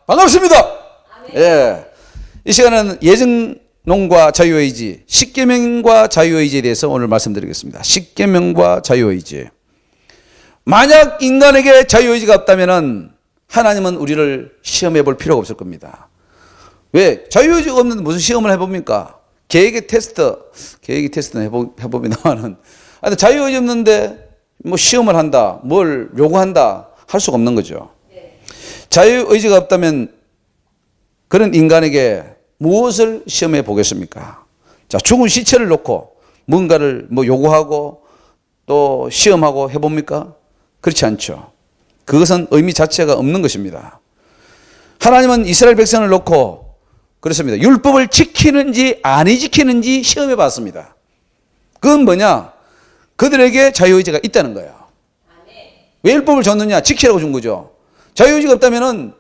반갑습니다. 예. 이 시간은 예정론과 자유의지, 십계명과 자유의지에 대해서 오늘 말씀드리겠습니다. 십계명과 자유의지. 만약 인간에게 자유의지가 없다면 하나님은 우리를 시험해 볼 필요가 없을 겁니다. 왜? 자유의지가 없는데 무슨 시험을 해봅니까? 계획의 테스트는 해봅니다만은. 자유의지 없는데 뭐 시험을 한다, 뭘 요구한다 할 수가 없는 거죠. 자유의지가 없다면 그런 인간에게 무엇을 시험해 보겠습니까? 자, 죽은 시체를 놓고 뭔가를 뭐 요구하고 또 시험하고 해봅니까? 그렇지 않죠. 그것은 의미 자체가 없는 것입니다. 하나님은 이스라엘 백성을 놓고 그렇습니다. 율법을 지키는지 아니 지키는지 시험해 봤습니다. 그건 뭐냐? 그들에게 자유의지가 있다는 거예요. 왜 율법을 줬느냐? 지키라고 준 거죠. 자유의지가 없다면은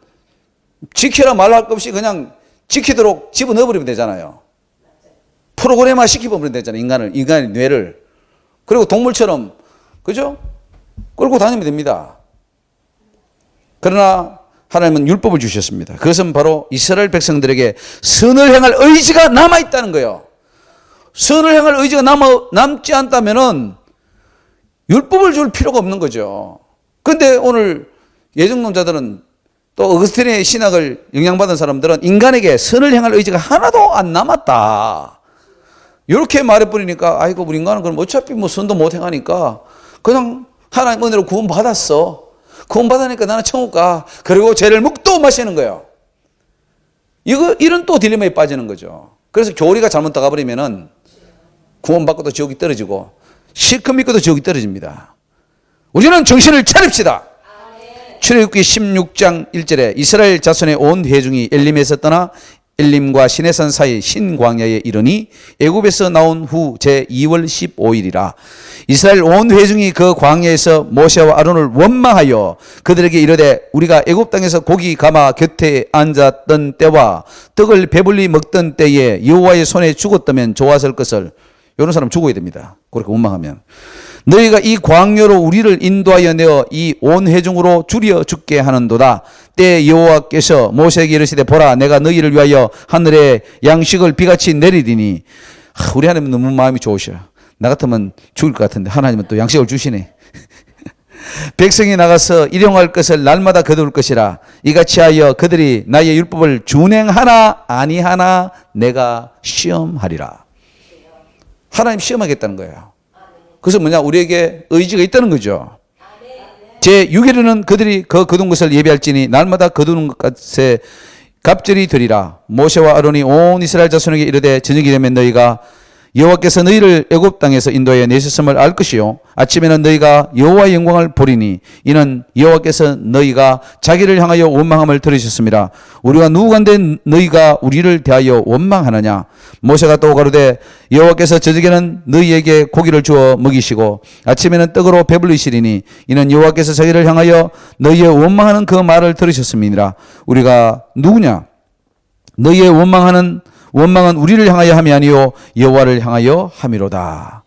지키라 말할 것 없이 그냥 지키도록 집어넣어버리면 되잖아요. 프로그램화 시켜버리면 되잖아요. 인간의 뇌를. 그리고 동물처럼, 그죠? 끌고 다니면 됩니다. 그러나 하나님은 율법을 주셨습니다. 그것은 바로 이스라엘 백성들에게 선을 행할 의지가 남아있다는 거예요. 선을 행할 의지가 남지 않다면은 율법을 줄 필요가 없는 거죠. 그런데 오늘 예정론자들은 또 어거스틴의 신학을 영향받은 사람들은 인간에게 선을 행할 의지가 하나도 안 남았다. 이렇게 말해버리니까 아이고 우리 인간은 그럼 어차피 뭐 선도 못 행하니까 그냥 하나님 은혜로 구원받았어. 구원받으니까 나는 천국 가. 그리고 죄를 묵도 마시는 거예요. 이런 또 딜레마에 빠지는 거죠. 그래서 교리가 잘못 나가버리면은 구원받고도 지옥이 떨어지고 실컷 믿고도 지옥이 떨어집니다. 우리는 정신을 차립시다. 출애굽기 16장 1절에 이스라엘 자손의 온 회중이 엘림에서 떠나 엘림과 시내산 사이 신광야에 이르니 애굽에서 나온 후 제2월 15일이라. 이스라엘 온 회중이 그 광야에서 모세와 아론을 원망하여 그들에게 이르되 우리가 애굽 땅에서 고기 가마 곁에 앉았던 때와 떡을 배불리 먹던 때에 여호와의 손에 죽었다면 좋았을 것을. 이런 사람 죽어야 됩니다. 그렇게 원망하면. 너희가 이 광야로 우리를 인도하여 내어 이 온 회중으로 줄여 죽게 하는도다. 때 여호와께서 모세에게 이르시되 보라 내가 너희를 위하여 하늘에 양식을 비같이 내리리니. 우리 하나님은 너무 마음이 좋으셔. 나 같으면 죽을 것 같은데 하나님은 또 양식을 주시네. 백성이 나가서 일용할 것을 날마다 거둘 것이라. 이같이 하여 그들이 나의 율법을 준행하나 아니하나 내가 시험하리라. 하나님 시험하겠다는 거예요. 그래서 뭐냐? 우리에게 의지가 있다는 거죠. 제6일에는 그들이 거둔 것을 예비할지니 날마다 거두는 것에 갑절이 되리라. 모세와 아론이 온 이스라엘 자손에게 이르되 저녁이 되면 너희가 여호와께서 너희를 애굽 땅에서 인도하여 내셨음을 알 것이요 아침에는 너희가 여호와의 영광을 보리니 이는 여호와께서 너희가 자기를 향하여 원망함을 들으셨습니다. 우리가 누구간데 너희가 우리를 대하여 원망하느냐. 모세가 또 가로되 여호와께서 저녁에는 너희에게 고기를 주어 먹이시고 아침에는 떡으로 배불리시리니 이는 여호와께서 자기를 향하여 너희의 원망하는 그 말을 들으셨음이니라. 우리가 누구냐? 너희의 원망은 우리를 향하여 함이 아니요 여호와를 향하여 함이로다.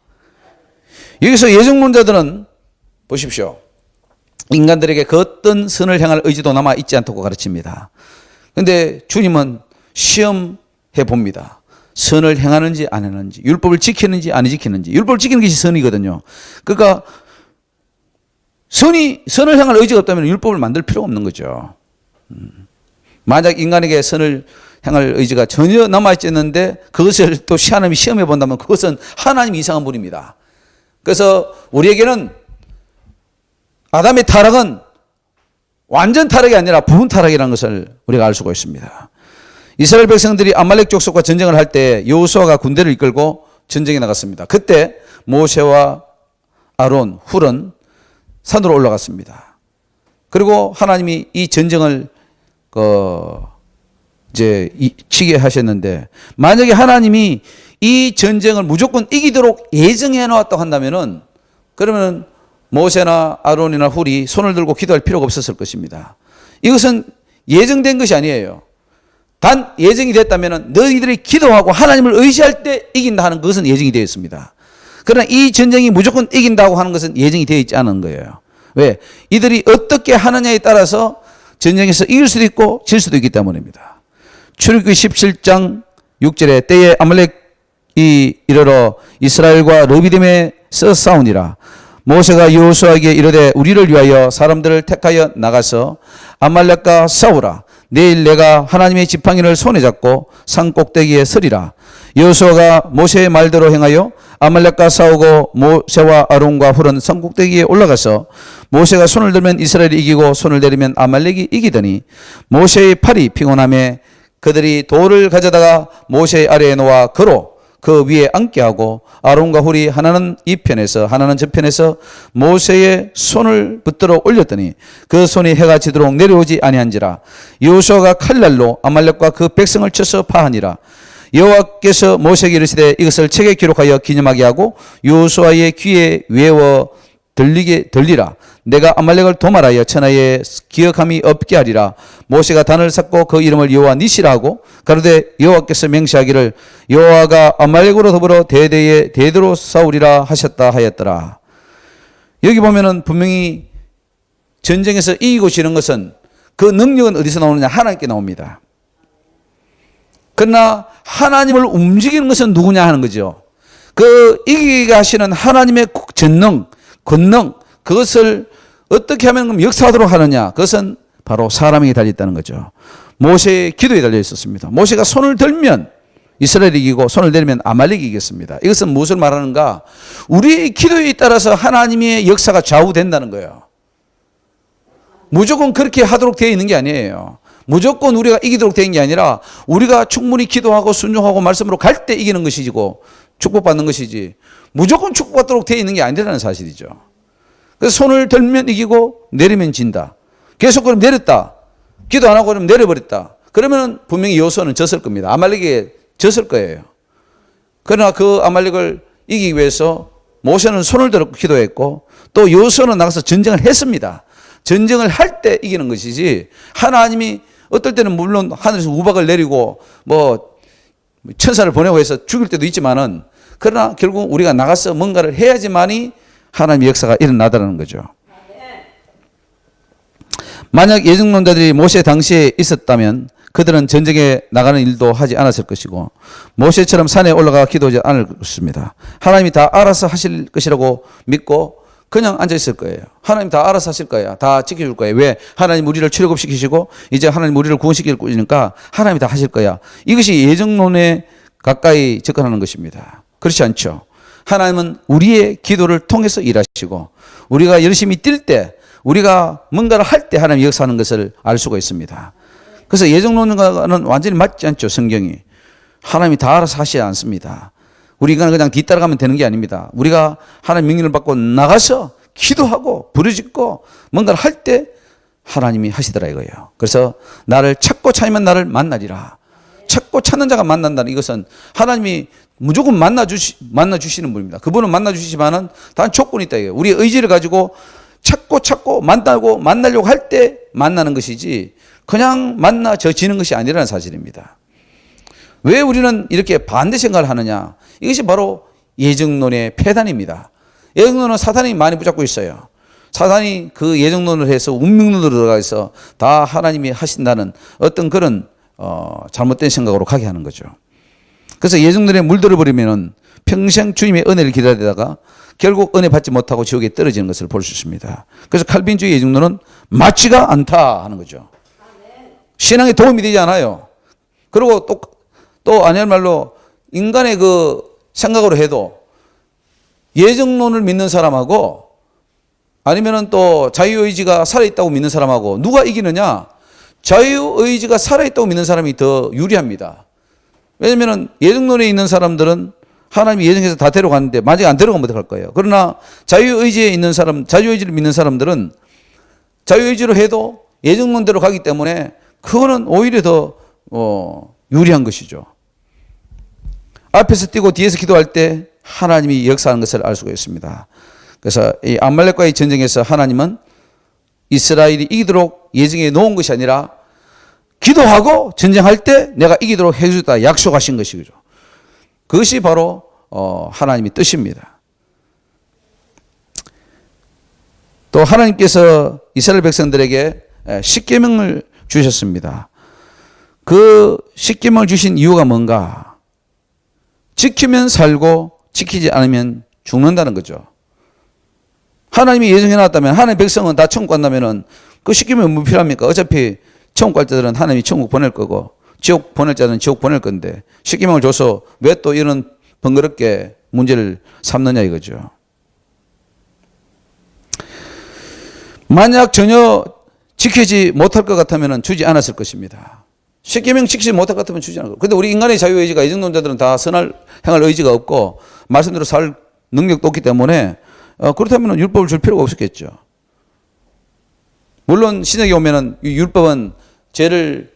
여기서 예정론자들은 보십시오. 인간들에게 그 어떤 선을 향할 의지도 남아 있지 않다고 가르칩니다. 그런데 주님은 시험해 봅니다. 선을 행하는지 안 하는지, 율법을 지키는지 안 지키는지. 율법을 지키는 것이 선이거든요. 그러니까 선을 향할 의지가 없다면 율법을 만들 필요가 없는 거죠. 만약 인간에게 선을 향할 의지가 전혀 남아있지 않는데 그것을 또 하나님이 시험해 본다면 그것은 하나님 이상한 분입니다. 그래서 우리에게는 아담의 타락은 완전 타락이 아니라 부분 타락이라는 것을 우리가 알 수가 있습니다. 이스라엘 백성들이 아말렉 족속과 전쟁을 할 때 여호수아가 군대를 이끌고 전쟁에 나갔습니다. 그때 모세와 아론, 훌은 산으로 올라갔습니다. 그리고 하나님이 이 전쟁을 치게 하셨는데 만약에 하나님이 이 전쟁을 무조건 이기도록 예정해 놓았다고 한다면은 그러면 모세나 아론이나 훌이 손을 들고 기도할 필요가 없었을 것입니다. 이것은 예정된 것이 아니에요. 단 예정이 됐다면은 너희들이 기도하고 하나님을 의지할 때 이긴다 하는 것은 예정이 되어 있습니다. 그러나 이 전쟁이 무조건 이긴다고 하는 것은 예정이 되어 있지 않은 거예요. 왜? 이들이 어떻게 하느냐에 따라서 전쟁에서 이길 수도 있고 질 수도 있기 때문입니다. 출애굽기 17장 6절에 때에 아말렉이 이르러 이스라엘과 르비딤에서 싸우니라. 모세가 여호수아에게 이르되 우리를 위하여 사람들을 택하여 나가서 아말렉과 싸우라. 내일 내가 하나님의 지팡이를 손에 잡고 산 꼭대기에 서리라. 여호수아가 모세의 말대로 행하여 아말렉과 싸우고 모세와 아론과 훌은 산 꼭대기에 올라가서 모세가 손을 들면 이스라엘이 이기고 손을 내리면 아말렉이 이기더니 모세의 팔이 피곤함에 그들이 돌을 가져다가 모세의 아래에 놓아 그로 그 위에 앉게 하고 아론과 훌이 하나는 이 편에서 하나는 저 편에서 모세의 손을 붙들어 올렸더니 그 손이 해가 지도록 내려오지 아니한지라. 여호수아가 칼날로 아말렉과 그 백성을 쳐서 파하니라. 여호와께서 모세에게 이르시되 이것을 책에 기록하여 기념하게 하고 여호수아의 귀에 외워 들리라. 내가 아말렉을 도말하여 천하에 기억함이 없게 하리라. 모세가 단을 쌓고 그 이름을 여호와 니시라 하고 가로되 여호와께서 맹세하기를 여호와가 아말렉으로 더불어 대대에 대대로 싸우리라 하셨다 하였더라. 여기 보면은 분명히 전쟁에서 이기고 지는 것은 그 능력은 어디서 나오느냐? 하나님께 나옵니다. 그러나 하나님을 움직이는 것은 누구냐 하는 거죠. 그 이기게 하시는 하나님의 전능, 권능, 그것을 어떻게 하면 역사하도록 하느냐? 그것은 바로 사람에게 달려있다는 거죠. 모세의 기도에 달려 있었습니다. 모세가 손을 들면 이스라엘이 이기고 손을 내리면 아말렉이 이겼습니다. 이것은 무엇을 말하는가? 우리의 기도에 따라서 하나님의 역사가 좌우된다는 거예요. 무조건 그렇게 하도록 되어 있는 게 아니에요. 무조건 우리가 이기도록 된 게 아니라 우리가 충분히 기도하고 순종하고 말씀으로 갈 때 이기는 것이고 축복받는 것이지 무조건 축복받도록 되어 있는 게 아니라는 사실이죠. 그래서 손을 들면 이기고 내리면 진다. 계속 그럼 내렸다. 기도 안 하고 그러면 내려버렸다. 그러면 분명히 여호수아는 졌을 겁니다. 아말렉에 졌을 거예요. 그러나 그 아말렉을 이기기 위해서 모세는 손을 들고 기도했고 또 여호수아는 나가서 전쟁을 했습니다. 전쟁을 할 때 이기는 것이지 하나님이 어떨 때는 물론 하늘에서 우박을 내리고 뭐 천사를 보내고 해서 죽일 때도 있지만은 그러나 결국 우리가 나가서 뭔가를 해야지만이 하나님의 역사가 일어나더라는 거죠. 만약 예증론자들이 모세 당시에 있었다면 그들은 전쟁에 나가는 일도 하지 않았을 것이고 모세처럼 산에 올라가 기도하지 않을 것입니다. 하나님이 다 알아서 하실 것이라고 믿고 그냥 앉아 있을 거예요. 하나님 다 알아서 하실 거야. 다 지켜줄 거예요. 왜? 하나님 우리를 출애굽시키시고 이제 하나님 우리를 구원시킬 거니까 하나님이 다 하실 거야. 이것이 예정론에 가까이 접근하는 것입니다. 그렇지 않죠. 하나님은 우리의 기도를 통해서 일하시고 우리가 열심히 뛸 때 우리가 뭔가를 할 때 하나님이 역사하는 것을 알 수가 있습니다. 그래서 예정론과는 완전히 맞지 않죠. 성경이. 하나님이 다 알아서 하시지 않습니다. 우리가 그냥 뒤따라가면 되는 게 아닙니다. 우리가 하나님 명령을 받고 나가서 기도하고 부르짖고 뭔가를 할 때 하나님이 하시더라 이거예요. 그래서 나를 찾고 찾으면 나를 만나리라. 찾고 찾는 자가 만난다는 이것은 하나님이 무조건 만나 주시는 분입니다. 그분은 만나 주시지만은 단 조건이 있다 이거예요. 우리의 의지를 가지고 찾고 만나려고 할 때 만나는 것이지 그냥 만나지는 것이 아니라는 사실입니다. 왜 우리는 이렇게 반대 생각을 하느냐? 이것이 바로 예정론의 폐단입니다. 예정론은 사탄이 많이 붙잡고 있어요. 사탄이 그 예정론을 해서 운명론으로 들어가서 다 하나님이 하신다는 어떤 그런 잘못된 생각으로 가게 하는 거죠. 그래서 예정론에 물들어 버리면은 평생 주님의 은혜를 기다리다가 결국 은혜 받지 못하고 지옥에 떨어지는 것을 볼 수 있습니다. 그래서 칼빈주의 예정론은 맞지가 않다 하는 거죠. 신앙에 도움이 되지 않아요. 그리고 또 아니할 말로 인간의 그 생각으로 해도 예정론을 믿는 사람하고 아니면은 또 자유의지가 살아있다고 믿는 사람하고 누가 이기느냐? 자유의지가 살아있다고 믿는 사람이 더 유리합니다. 왜냐면은 예정론에 있는 사람들은 하나님이 예정해서 다 데려가는데 만약에 안 데려가면 어떡할 거예요? 그러나 자유의지에 있는 사람, 자유의지를 믿는 사람들은 자유의지로 해도 예정론대로 가기 때문에 그거는 오히려 더 유리한 것이죠. 앞에서 뛰고 뒤에서 기도할 때 하나님이 역사하는 것을 알 수가 있습니다. 그래서 이 아말렉과의 전쟁에서 하나님은 이스라엘이 이기도록 예정해 놓은 것이 아니라 기도하고 전쟁할 때 내가 이기도록 해주겠다 약속하신 것이죠. 그것이 바로 하나님의 뜻입니다. 또 하나님께서 이스라엘 백성들에게 십계명을 주셨습니다. 그 십계명을 주신 이유가 뭔가? 지키면 살고 지키지 않으면 죽는다는 거죠. 하나님이 예정해 놨다면, 하나님의 백성은 다 천국 간다면은 그 십계명이 뭐 필요합니까? 어차피 천국 갈 자들은 하나님이 천국 보낼 거고 지옥 보낼 자들은 지옥 보낼 건데 십계명을 줘서 왜 또 이런 번거롭게 문제를 삼느냐 이거죠. 만약 전혀 지키지 못할 것 같으면 주지 않았을 것입니다. 십계명 지키지 못할 것 같으면 주지 않을 거예요. 그런데 우리 인간의 자유의지가 이정론자들은 다 선을 행할 의지가 없고 말씀대로 살 능력도 없기 때문에 그렇다면 율법을 줄 필요가 없었겠죠. 물론 신약에 오면은 이 율법은 죄를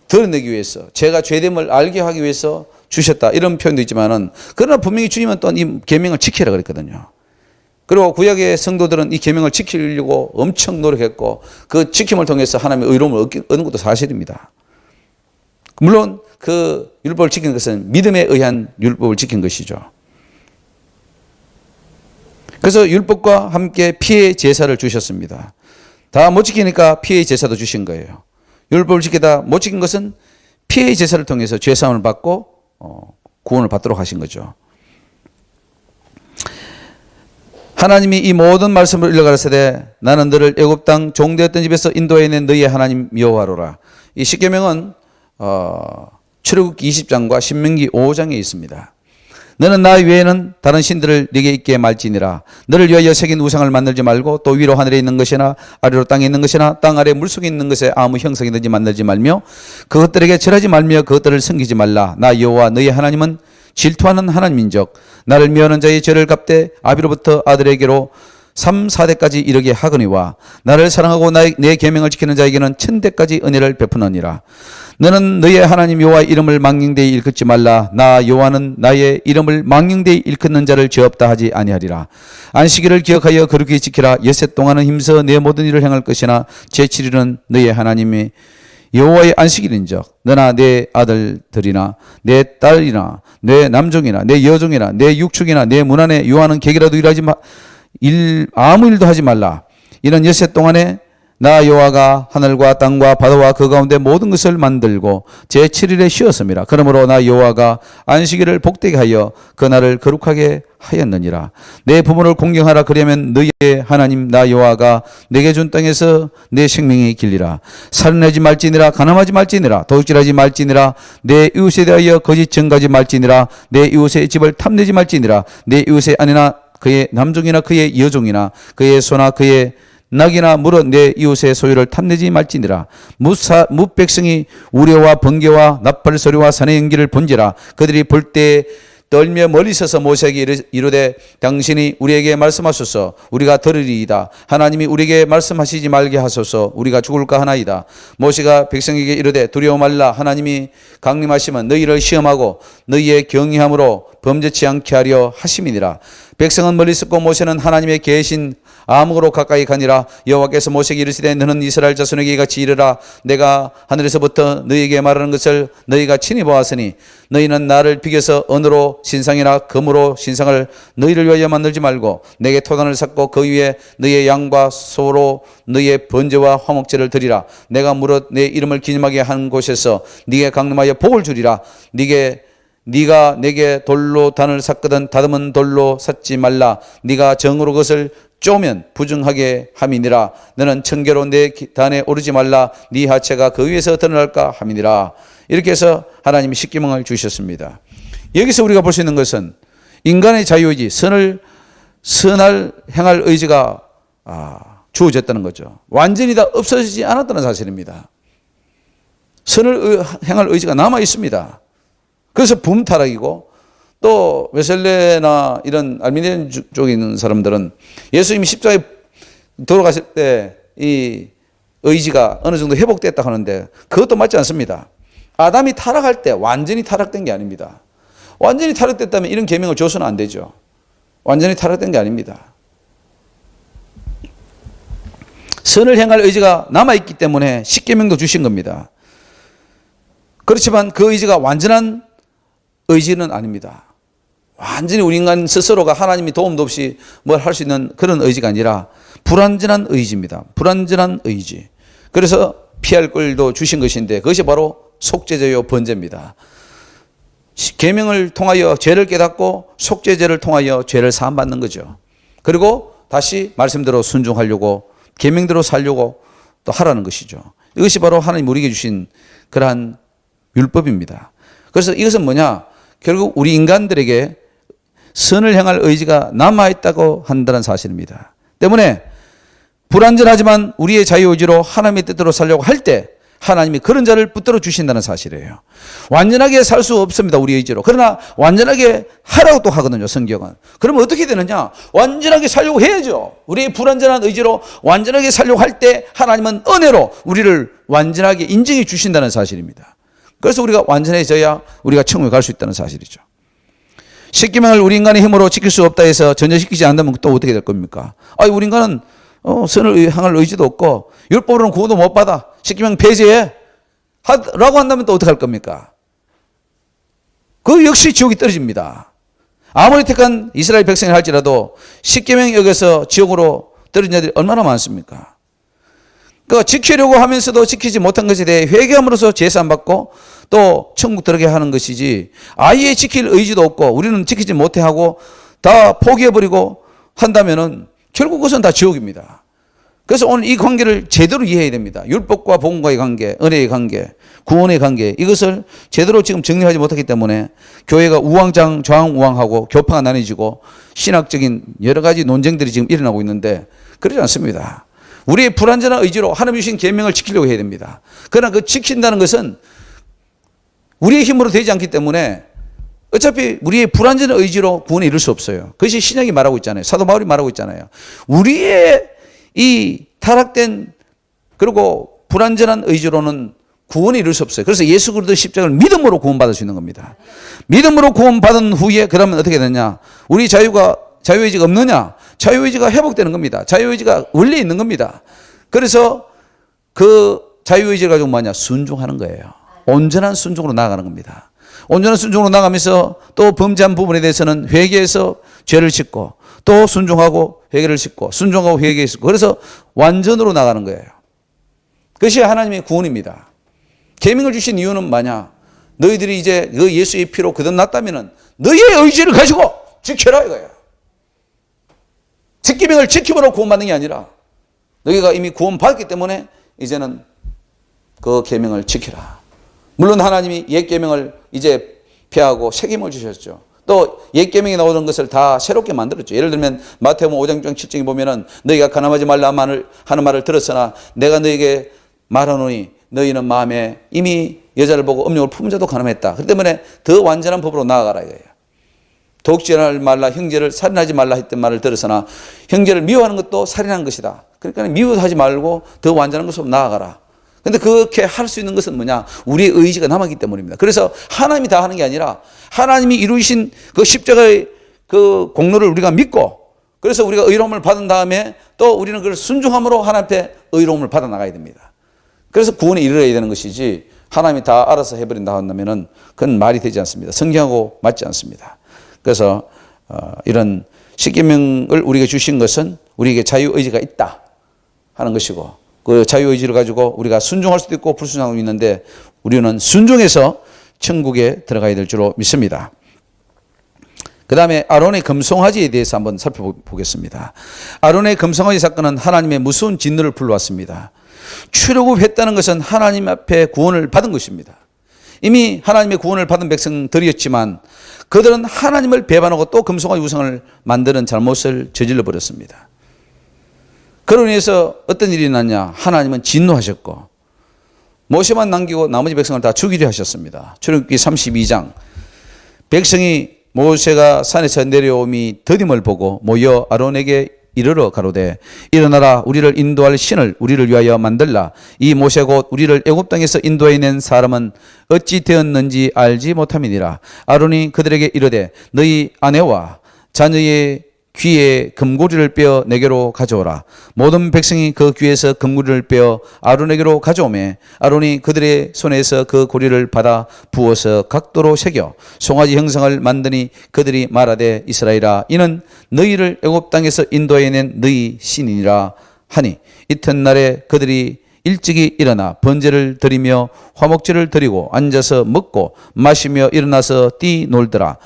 드러내기 위해서, 죄가 죄됨을 알게 하기 위해서 주셨다 이런 표현도 있지만은, 그러나 분명히 주님은 또 이 계명을 지키라 그랬거든요. 그리고 구약의 성도들은 이 계명을 지키려고 엄청 노력했고 그 지킴을 통해서 하나님의 의로움을 얻는 것도 사실입니다. 물론 그 율법을 지키는 것은 믿음에 의한 율법을 지킨 것이죠. 그래서 율법과 함께 피의 제사를 주셨습니다. 다 못 지키니까 피의 제사도 주신 거예요. 율법을 지키다 못 지킨 것은 피의 제사를 통해서 죄사함을 받고 구원을 받도록 하신 거죠. 하나님이 이 모든 말씀을 일러가라사대 나는 너를 애굽 땅 종되었던 집에서 인도해 낸 너희의 하나님 여호와로라. 이 십계명은 출애굽기 20장과 신명기 5장에 있습니다. 너는 나 외에는 다른 신들을 네게 있게 말지니라. 너를 위하여 새긴 우상을 만들지 말고 또 위로 하늘에 있는 것이나 아래로 땅에 있는 것이나 땅 아래 물속에 있는 것에 아무 형상이든지 만들지 말며 그것들에게 절하지 말며 그것들을 섬기지 말라. 나 여호와 너희 하나님은 질투하는 하나님인적 나를 미워하는 자의 죄를 갚되 아비로부터 아들에게로 3, 4대까지 이르게 하거니와 나를 사랑하고 내 계명을 지키는 자에게는 1000대까지 은혜를 베푸느니라. 너는 너의 하나님 여호와의 이름을 망령되이 일컫지 말라. 나 여호와는 나의 이름을 망령되이 일컫는 자를 죄 없다 하지 아니하리라. 안식일을 기억하여 거룩히 지키라. 엿새 동안은 힘써 내 모든 일을 행할 것이나 제7일은 너의 하나님의 여호와의 안식일인적 너나 내 아들들이나 내 딸이나 내 남종이나 내 여종이나 내 육축이나 내 문 안에 유하는 객이라도 아무 일도 하지 말라. 이는 엿새 동안에 나 여호와가 하늘과 땅과 바다와 그 가운데 모든 것을 만들고 제7일에 쉬었음이라. 그러므로 나 여호와가 안식일을 복되게 하여 그날을 거룩하게 하였느니라. 내 부모를 공경하라. 그러면 너희의 하나님 나 여호와가 내게 준 땅에서 내 생명이 길리라. 살인하지 말지니라. 간음하지 말지니라. 도둑질하지 말지니라. 내 이웃에 대하여 거짓 증거하지 말지니라. 내 이웃의 집을 탐내지 말지니라. 내 이웃의 아내나 그의 남종이나 그의 여종이나 그의 소나 그의 낙이나 물어 내 이웃의 소유를 탐내지 말지니라. 무백성이 우려와 번개와 나팔 소리와 산의 연기를 본지라. 그들이 볼 때 떨며 멀리 서서 모세에게 이르되 당신이 우리에게 말씀하소서 우리가 들으리이다. 하나님이 우리에게 말씀하시지 말게 하소서 우리가 죽을까 하나이다. 모세가 백성에게 이르되 두려워 말라. 하나님이 강림하시면 너희를 시험하고 너희의 경외함으로 범죄치 않게 하려 하심이니라. 백성은 멀리 있었고 모세는 하나님의 계신 암흑으로 가까이 가니라. 여호와께서 모세에게 이르시되 너는 이스라엘 자손에게 같이 이르라. 내가 하늘에서부터 너희에게 말하는 것을 너희가 친히 보았으니 너희는 나를 비교서 언으로 신상이나 금으로 신상을 너희를 위하여 만들지 말고 내게 토단을 쌓고 그 위에 너희의 양과 소로 너희의 번제와 화목제를 드리라. 내가 무릇 내 이름을 기념하게 한 곳에서 네게 강림하여 복을 주리라. 네가 내게 돌로 단을 샀거든 다듬은 돌로 샀지 말라. 네가 정으로 그것을 쪼면 부정하게 함이니라. 너는 청계로 내 단에 오르지 말라. 네 하체가 그 위에서 드러날까 함이니라. 이렇게 해서 하나님이 십계명을 주셨습니다. 여기서 우리가 볼 수 있는 것은 인간의 자유의지, 선할 행할 의지가 주어졌다는 거죠. 완전히 다 없어지지 않았다는 사실입니다. 선을 행할 의지가 남아 있습니다. 그래서 붐타락이고 또 웨슬레나 이런 알미니안 쪽에 있는 사람들은 예수님이 십자가에 돌아가실 때 이 의지가 어느 정도 회복됐다 하는데 그것도 맞지 않습니다. 아담이 타락할 때 완전히 타락된 게 아닙니다. 완전히 타락됐다면 이런 계명을 줘서는 안 되죠. 완전히 타락된 게 아닙니다. 선을 행할 의지가 남아있기 때문에 십계명도 주신 겁니다. 그렇지만 그 의지가 완전한 의지는 아닙니다. 완전히 우리 인간 스스로가 하나님이 도움도 없이 뭘 할 수 있는 그런 의지가 아니라 불완전한 의지입니다. 불완전한 의지. 그래서 피할 꼴도 주신 것인데 그것이 바로 속죄제요 번제입니다. 계명을 통하여 죄를 깨닫고 속죄제를 통하여 죄를 사함받는 거죠. 그리고 다시 말씀대로 순종하려고 계명대로 살려고 또 하라는 것이죠. 이것이 바로 하나님 우리에게 주신 그러한 율법입니다. 그래서 이것은 뭐냐? 결국 우리 인간들에게 선을 향할 의지가 남아있다고 한다는 사실입니다. 때문에 불완전하지만 우리의 자유의지로 하나님의 뜻대로 살려고 할 때 하나님이 그런 자를 붙들어 주신다는 사실이에요. 완전하게 살 수 없습니다, 우리 의지로. 그러나 완전하게 하라고 또 하거든요, 성경은. 그러면 어떻게 되느냐? 완전하게 살려고 해야죠. 우리의 불완전한 의지로 완전하게 살려고 할 때 하나님은 은혜로 우리를 완전하게 인정해 주신다는 사실입니다. 그래서 우리가 완전해져야 우리가 천국에 갈 수 있다는 사실이죠. 십계명을 우리 인간의 힘으로 지킬 수 없다 해서 전제시키지 않는다면 또 어떻게 될 겁니까? 우리 인간은 선을 향할 의지도 없고 율법으로는 구원도 못 받아. 십계명 폐지해 라고 한다면 또 어떻게 할 겁니까? 그 역시 지옥이 떨어집니다. 아무리 택한 이스라엘 백성이 할지라도 십계명 여기서 지옥으로 떨어진 자들이 얼마나 많습니까? 그 지키려고 하면서도 지키지 못한 것에 대해 회개함으로써 제사 받고 또 천국 들어가게 하는 것이지 아예 지킬 의지도 없고 우리는 지키지 못해 하고 다 포기해버리고 한다면은 결국 그것은 다 지옥입니다. 그래서 오늘 이 관계를 제대로 이해해야 됩니다. 율법과 복음과의 관계, 은혜의 관계, 구원의 관계, 이것을 제대로 지금 정리하지 못하기 때문에 교회가 우왕좌왕 좌왕우왕하고 교파가 나뉘어지고 신학적인 여러 가지 논쟁들이 지금 일어나고 있는데 그러지 않습니다. 우리의 불완전한 의지로 하나님 주신 계명을 지키려고 해야 됩니다. 그러나 그 지킨다는 것은 우리의 힘으로 되지 않기 때문에 어차피 우리의 불완전한 의지로 구원에 이룰 수 없어요. 그것이 신약이 말하고 있잖아요. 사도 바울이 말하고 있잖아요. 우리의 이 타락된 그리고 불완전한 의지로는 구원에 이룰 수 없어요. 그래서 예수 그리스도 십자가를 믿음으로 구원받을 수 있는 겁니다. 믿음으로 구원받은 후에 그러면 어떻게 되냐? 우리 자유의지가 없느냐? 자유의지가 회복되는 겁니다. 자유의지가 원래 있는 겁니다. 그래서 그 자유의지를 가지고 뭐냐? 순종하는 거예요. 온전한 순종으로 나아가는 겁니다. 온전한 순종으로 나가면서 또 범죄한 부분에 대해서는 회개해서 죄를 씻고 또 순종하고 회개를 씻고 순종하고 회개를 씻고 그래서 완전으로 나가는 거예요. 그것이 하나님의 구원입니다. 계명을 주신 이유는 뭐냐? 너희들이 이제 그 예수의 피로 거듭났다면 너희의 의지를 가지고 지켜라 이거예요. 십계명을 지킴으로 구원받는 게 아니라 너희가 이미 구원받았기 때문에 이제는 그 계명을 지켜라. 물론 하나님이 옛 계명을 이제 폐하고 새 계명을 주셨죠. 또 옛 계명에 나오는 것을 다 새롭게 만들었죠. 예를 들면 마태복음 5장 7장에 보면은 너희가 가늠하지 말라 하는 말을 들었으나 내가 너희에게 말하노니 너희는 마음에 이미 여자를 보고 음욕을 품은 자도 가늠했다. 그렇기 때문에 더 완전한 법으로 나아가라 이거예요. 독질하지 말라, 형제를 살인하지 말라 했던 말을 들었으나 형제를 미워하는 것도 살인한 것이다. 그러니까 미워하지 말고 더 완전한 것으로 나아가라. 근데 그렇게 할 수 있는 것은 뭐냐? 우리의 의지가 남았기 때문입니다. 그래서 하나님이 다 하는 게 아니라 하나님이 이루신 그 십자가의 그 공로를 우리가 믿고 그래서 우리가 의로움을 받은 다음에 또 우리는 그걸 순종함으로 하나님 앞에 의로움을 받아 나가야 됩니다. 그래서 구원에 이르러야 되는 것이지 하나님이 다 알아서 해버린다 한다면은 그건 말이 되지 않습니다. 성경하고 맞지 않습니다. 그래서 이런 십계명을 우리에게 주신 것은 우리에게 자유의지가 있다 하는 것이고 그 자유의지를 가지고 우리가 순종할 수도 있고 불순종하고 있는데 우리는 순종해서 천국에 들어가야 될 줄로 믿습니다. 그 다음에 아론의 금송아지에 대해서 한번 살펴보겠습니다. 아론의 금송아지 사건은 하나님의 무서운 진노를 불러왔습니다. 출애굽했다는 것은 하나님 앞에 구원을 받은 것입니다. 이미 하나님의 구원을 받은 백성들이었지만 그들은 하나님을 배반하고 또 금송아지 우상을 만드는 잘못을 저질러 버렸습니다. 그로 인해서 어떤 일이 났냐? 하나님은 진노하셨고 모세만 남기고 나머지 백성을 다 죽이려 하셨습니다. 출애굽기 32장 백성이 모세가 산에서 내려옴이 더딤을 보고 모여 아론에게 이르러 가로되 일어나라 우리를 인도할 신을 우리를 위하여 만들라. 이 모세 곧 우리를 애굽 땅에서 인도해 낸 사람은 어찌 되었는지 알지 못함이니라. 아론이 그들에게 이르되 너희 아내와 자녀의 귀에 금고리를 빼어 내게로 가져오라. 모든 백성이 그 귀에서 금고리를 빼어 아론에게로 가져오매 아론이 그들의 손에서 그 고리를 받아 부어서 각도로 새겨 송아지 형상을 만드니 그들이 말하되 이스라엘아 이는 너희를 애굽 땅에서 인도해 낸 너희 신이니라 하니 이튿날에 그들이 일찍이 일어나 번제를 드리며 화목제를 드리고 앉아서 먹고 마시며 일어나서 뛰놀더라.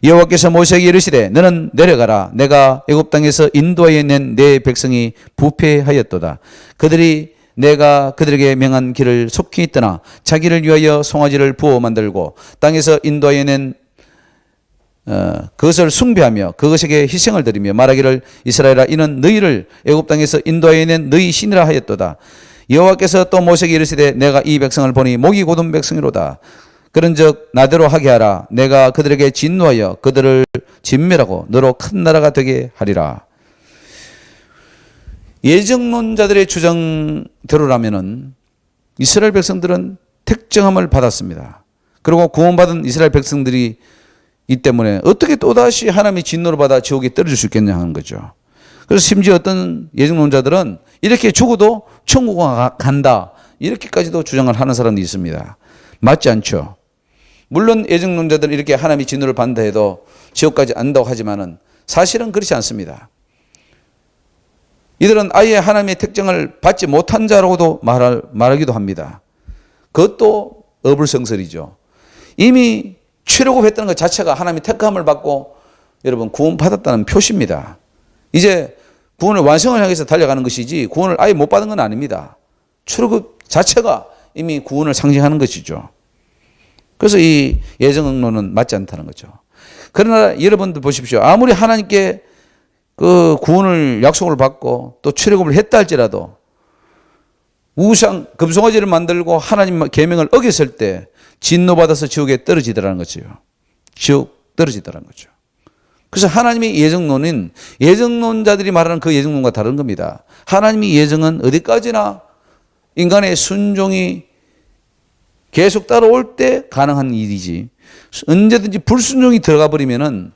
여호와께서 모세에게 이르시되 너는 내려가라. 내가 애굽 땅에서 인도하여 낸 내 백성이 부패하였도다. 그들이 내가 그들에게 명한 길을 속히 떠나 자기를 위하여 송아지를 부어 만들고 땅에서 인도하여 낸 그것을 숭배하며 그것에게 희생을 드리며 말하기를 이스라엘아 이는 너희를 애굽 땅에서 인도하여 낸 너희 신이라 하였도다. 여호와께서 또 모세에게 이르시되 내가 이 백성을 보니 목이 곧은 백성이로다. 그런즉 나대로 하게 하라. 내가 그들에게 진노하여 그들을 진멸하고 너로 큰 나라가 되게 하리라. 예정론자들의 주장대로라면은 이스라엘 백성들은 택정함을 받았습니다. 그리고 구원받은 이스라엘 백성들이 이 때문에 어떻게 또다시 하나님의 진노를 받아 지옥에 떨어질 수 있겠냐 하는 거죠. 그래서 심지어 어떤 예정론자들은 이렇게 죽어도 천국 간다 이렇게까지도 주장을 하는 사람도 있습니다. 맞지 않죠. 물론 예정론자들은 이렇게 하나님의 진노를 받는다 해도 지옥까지 안 간다고 하지만은 사실은 그렇지 않습니다. 이들은 아예 하나님의 택정을 받지 못한 자라고도 말하기도 합니다. 그것도 어불성설이죠. 이미 출애굽했다는 것 자체가 하나님의 택함을 받고 여러분 구원받았다는 표시입니다. 이제 구원을 완성을 향해서 달려가는 것이지 구원을 아예 못 받은 건 아닙니다. 출애굽 자체가 이미 구원을 상징하는 것이죠. 그래서 이 예정론은 맞지 않다는 거죠. 그러나 여러분들 보십시오. 아무리 하나님께 그 구원을 약속을 받고 또 출애굽을 했다 할지라도 우상 금송아지를 만들고 하나님 계명을 어겼을 때 진노받아서 지옥에 떨어지더라는 거죠. 지옥 떨어지더라는 거죠. 그래서 하나님의 예정론은 예정론자들이 말하는 그 예정론과 다른 겁니다. 하나님의 예정은 어디까지나 인간의 순종이 계속 따라올 때 가능한 일이지 언제든지 불순종이 들어가 버리면은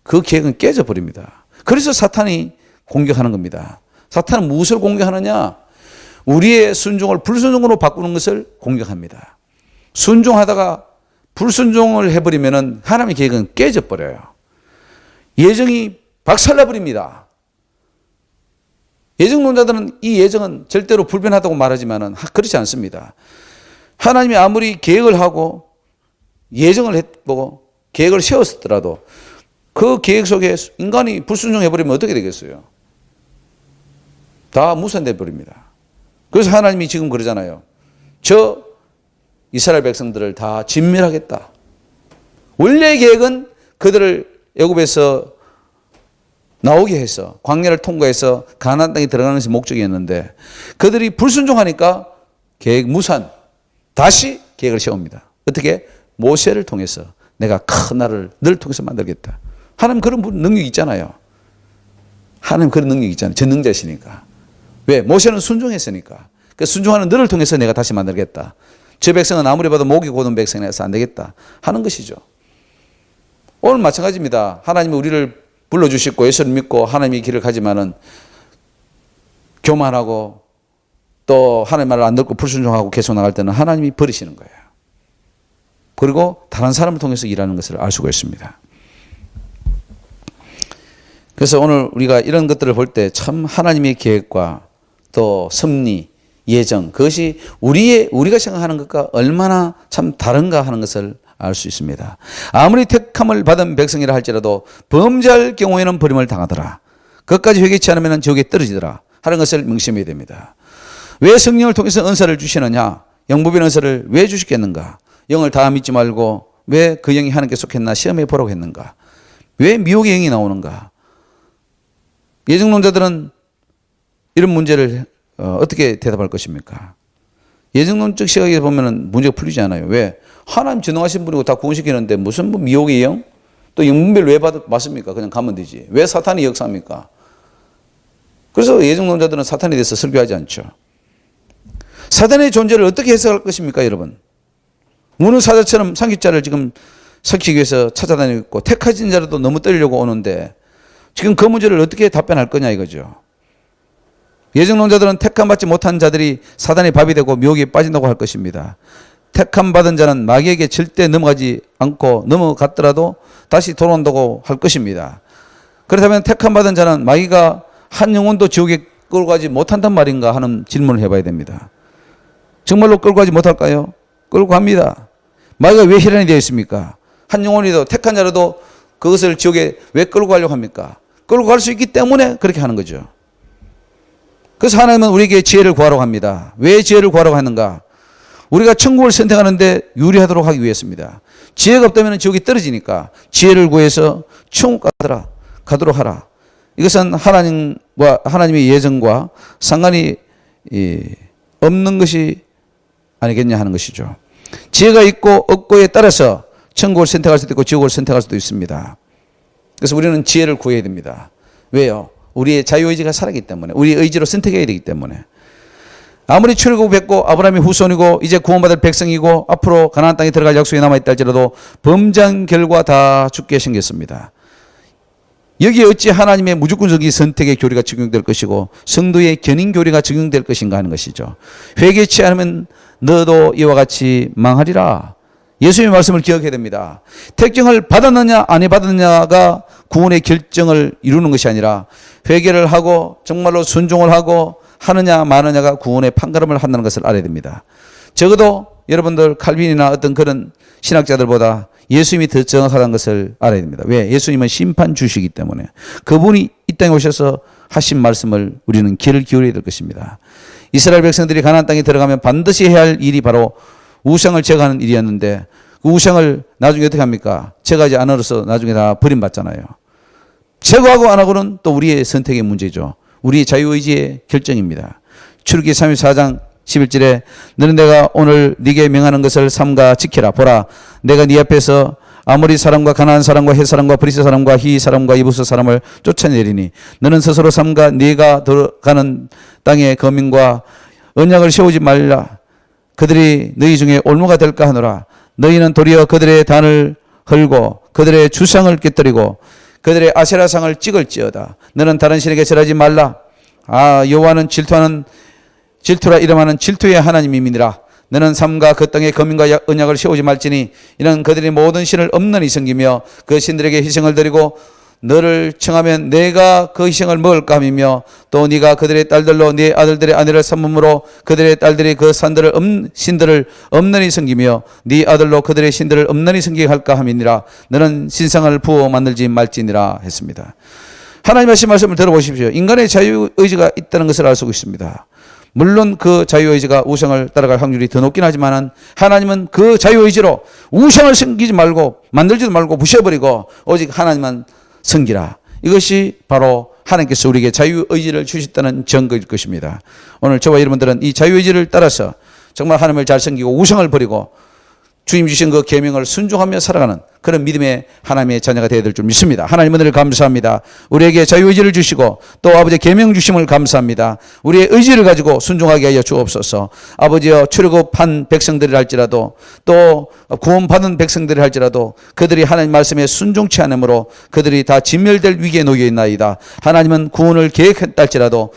그 계획은 깨져버립니다. 그래서 사탄이 공격하는 겁니다. 사탄은 무엇을 공격하느냐? 우리의 순종을 불순종으로 바꾸는 것을 공격합니다. 순종하다가 불순종을 해버리면 하나님의 계획은 깨져버려요. 예정이 박살나버립니다. 예정론자들은 이 예정은 절대로 불변하다고 말하지만 그렇지 않습니다. 하나님이 아무리 계획을 하고 예정을 했고 계획을 세웠더라도 그 계획 속에 인간이 불순종해버리면 어떻게 되겠어요? 다 무산돼 버립니다. 그래서 하나님이 지금 그러잖아요. 저 이스라엘 백성들을 다 진멸하겠다. 원래의 계획은 그들을 애굽에서 나오게 해서 광야를 통과해서 가나안 땅에 들어가는 것이 목적이었는데 그들이 불순종하니까 계획 무산. 다시 계획을 세웁니다. 어떻게? 모세를 통해서 내가 큰 나라를 너를 통해서 만들겠다. 하나님 그런 능력이 있잖아요. 하나님 그런 능력이 있잖아요. 전능자시니까. 왜? 모세는 순종했으니까. 그 순종하는 너를 통해서 내가 다시 만들겠다. 저 백성은 아무리 봐도 목이 고든 백성이라서 안 되겠다 하는 것이죠. 오늘 마찬가지입니다. 하나님이 우리를 불러주시고 예수를 믿고 하나님의 길을 가지만은 교만하고 또 하나님 말을 안 듣고 불순종하고 계속 나갈 때는 하나님이 버리시는 거예요. 그리고 다른 사람을 통해서 일하는 것을 알 수가 있습니다. 그래서 오늘 우리가 이런 것들을 볼 때 참 하나님의 계획과 또 섭리, 예정 그것이 우리가 생각하는 것과 얼마나 참 다른가 하는 것을 알 수 있습니다. 아무리 택함을 받은 백성이라 할지라도 범죄할 경우에는 버림을 당하더라. 그것까지 회개치 않으면 지옥에 떨어지더라 하는 것을 명심해야 됩니다. 왜 성령을 통해서 은사를 주시느냐? 영부인 은사를 왜 주시겠는가? 영을 다 믿지 말고 왜 그 영이 하나님께 속했나 시험해 보라고 했는가? 왜 미혹의 영이 나오는가? 예정론자들은 이런 문제를 어떻게 대답할 것입니까? 예정론적 시각에 보면 문제가 풀리지 않아요. 왜? 하나님 전능하신 분이고 다 구원시키는데 무슨 미혹의 영? 또 영분별 왜 받습니까? 그냥 가면 되지. 왜 사탄이 역사합니까? 그래서 예정론자들은 사탄에 대해서 설교하지 않죠. 사탄의 존재를 어떻게 해석할 것입니까, 여러분? 무는 사자처럼 상식자를 지금 삭히기 위해서 찾아다니고 있고 택하진 자라도 너무 떨려고 오는데 지금 그 문제를 어떻게 답변할 거냐 이거죠. 예정론자들은 택함 받지 못한 자들이 사단의 밥이 되고 미혹에 빠진다고 할 것입니다. 택함 받은 자는 마귀에게 절대 넘어가지 않고 넘어갔더라도 다시 돌아온다고 할 것입니다. 그렇다면 택함 받은 자는 마귀가 한 영혼도 지옥에 끌고 가지 못한단 말인가 하는 질문을 해봐야 됩니다. 정말로 끌고 가지 못할까요? 끌고 갑니다. 마귀가 왜 혈안이 되어 있습니까? 한 영혼이도 택한 자라도 그것을 지옥에 왜 끌고 가려고 합니까? 끌고 갈 수 있기 때문에 그렇게 하는 거죠. 그래서 하나님은 우리에게 지혜를 구하라고 합니다. 왜 지혜를 구하라고 하는가? 우리가 천국을 선택하는데 유리하도록 하기 위해서입니다. 지혜가 없다면 지옥이 떨어지니까 지혜를 구해서 천국 가도록 하라. 이것은 하나님의 예정과 상관이 없는 것이 아니겠냐 하는 것이죠. 지혜가 있고 없고에 따라서 천국을 선택할 수도 있고 지옥을 선택할 수도 있습니다. 그래서 우리는 지혜를 구해야 됩니다. 왜요? 우리의 자유의지가 살아있기 때문에, 우리의 의지로 선택해야 되기 때문에. 아무리 출애굽했고 아브라함이 후손이고 이제 구원받을 백성이고 앞으로 가나안 땅에 들어갈 약속이 남아있다 할지라도 범죄한 결과 다 죽게 생겼습니다. 여기에 어찌 하나님의 무조건적인 선택의 교리가 적용될 것이고 성도의 견인 교리가 적용될 것인가 하는 것이죠. 회개치 않으면 너도 이와 같이 망하리라. 예수님의 말씀을 기억해야 됩니다. 택정을 받았느냐 안 받았느냐가 구원의 결정을 이루는 것이 아니라 회개를 하고 정말로 순종을 하고 하느냐 마느냐가 구원의 판가름을 한다는 것을 알아야 됩니다. 적어도 여러분들 칼빈이나 어떤 그런 신학자들보다 예수님이 더 정확하다는 것을 알아야 됩니다. 왜? 예수님은 심판 주시기 때문에 그분이 이 땅에 오셔서 하신 말씀을 우리는 귀를 기울여야 될 것입니다. 이스라엘 백성들이 가나안 땅에 들어가면 반드시 해야 할 일이 바로 우상을 제거하는 일이었는데 그 우상을 나중에 어떻게 합니까? 제거하지 않아서 나중에 다 버림받잖아요. 제거하고 안 하고는 또 우리의 선택의 문제죠. 우리의 자유의지의 결정입니다. 출애굽기 34장 11절에 너는 내가 오늘 네게 명하는 것을 삼가 지키라. 보라 내가 네 앞에서 아모리 사람과 가나안 사람과 헷 사람과 브리스 사람과 히 사람과 이부스 사람을 쫓아내리니 너는 스스로 삼가 네가 들어가는 땅의 거민과 언약을 세우지 말라. 그들이 너희 중에 올무가 될까 하노라. 너희는 도리어 그들의 단을 헐고 그들의 주상을 깨뜨리고 그들의 아세라상을 찍을지어다. 너는 다른 신에게 절하지 말라. 여호와는 질투라 이름하는 질투의 하나님이니라. 너는 삼가 그 땅의 거민과 언약을 세우지 말지니 이는 그들이 모든 신을 없는 희생이며 그 신들에게 희생을 드리고 너를 청하면 내가 그 희생을 먹을까 함이며 또 네가 그들의 딸들로 네 아들들의 아내를 삼음으로 그들의 딸들이 그 신들을 없는이 섬기며 네 아들로 그들의 신들을 없는이 섬기게 할까 함이니라. 너는 신상을 부어 만들지 말지니라 했습니다. 하나님 하신 말씀을 들어보십시오. 인간의 자유의지가 있다는 것을 알 수 있습니다. 물론 그 자유의지가 우상을 따라갈 확률이 더 높긴 하지만 하나님은 그 자유의지로 우상을 섬기지 말고 만들지도 말고 부셔버리고 오직 하나님만 섬기라. 이것이 바로 하나님께서 우리에게 자유의지를 주셨다는 증거일 것입니다. 오늘 저와 여러분들은 이 자유의지를 따라서 정말 하나님을 잘 섬기고 우상을 버리고 주님 주신 그 계명을 순종하며 살아가는 그런 믿음의 하나님의 자녀가 되어야 될 줄 믿습니다. 하나님 은혜를 감사합니다. 우리에게 자유의지를 주시고 또 아버지의 계명 주심을 감사합니다. 우리의 의지를 가지고 순종하게 하여 주옵소서. 아버지여 출애굽한 백성들이 할지라도 또 구원받은 백성들이 할지라도 그들이 하나님 말씀에 순종치 않으므로 그들이 다 진멸될 위기에 놓여 있나이다. 하나님은 구원을 계획했다 할지라도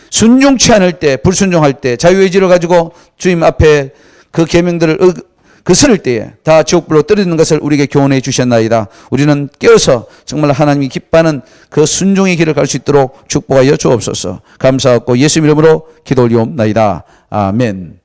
순종치 않을 때 불순종할 때 자유의지를 가지고 주님 앞에 그 계명들을 거스를 때에 다 지옥불로 떨어지는 것을 우리에게 교훈해 주셨나이다. 우리는 깨어서 정말 하나님이 기뻐하는 그 순종의 길을 갈 수 있도록 축복하여 주옵소서. 감사하고 예수 이름으로 기도 올리옵나이다. 아멘.